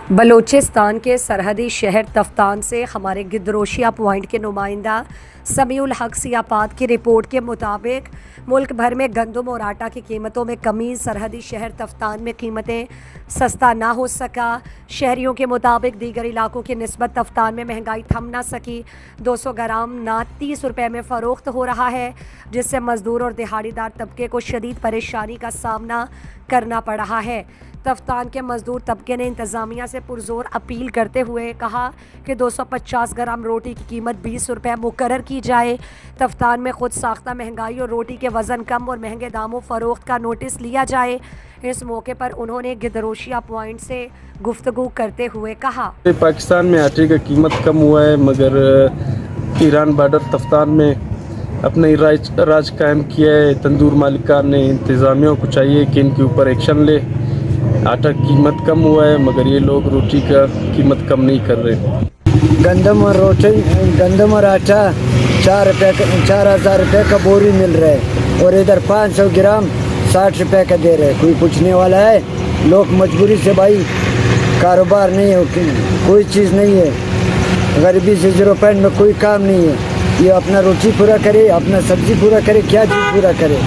بلوچستان کے سرحدی شہر تفتان سے ہمارے گدروشیہ پوائنٹ کے نمائندہ سمیع الحق سیاپات کی رپورٹ کے مطابق ملک بھر میں گندم اور آٹا کی قیمتوں میں کمی، سرحدی شہر تفتان میں قیمتیں سستا نہ ہو سکا۔ شہریوں کے مطابق دیگر علاقوں کی نسبت تفتان میں مہنگائی تھم نہ سکی۔ 200 گرام نات 30 روپے میں فروخت ہو رہا ہے، جس سے مزدور اور دہاڑی دار طبقے کو شدید پریشانی کا سامنا کرنا پڑ رہا ہے۔ تفتان کے مزدور طبقے نے انتظامیہ سے پرزور اپیل کرتے ہوئے کہا کہ 250 گرام روٹی کی قیمت 20 روپے مقرر کی جائے۔ تفتان میں خود ساختہ مہنگائی اور روٹی کے وزن کم اور مہنگے داموں فروخت کا نوٹس لیا جائے۔ اس موقع پر انہوں نے گدروشیہ پوائنٹ سے گفتگو کرتے ہوئے کہا، پاکستان میں آٹے کا قیمت کم ہوا ہے، مگر ایران بارڈر تفتان میں اپنا راج قائم کیا ہے۔ تندور مالکان نے انتظامیہ کو چاہیے کہ ان کے اوپر ایکشن لے۔ آٹا کی قیمت کم ہوا ہے، مگر یہ لوگ روٹی کا قیمت کم نہیں کر رہے۔ گندم اور آٹا 4,000 روپے کا بوری مل رہا ہے اور ادھر 500 گرام 60 روپے کا دے رہے۔ کوئی پوچھنے والا ہے؟ لوگ مجبوری سے، بھائی کاروبار نہیں ہے، کوئی چیز نہیں ہے، غریبی سے 0 پوائنٹ میں کوئی کام نہیں ہے۔ یہ اپنا روٹی پورا کرے، اپنا سبزی پورا کرے، کیا چیز پورا کرے۔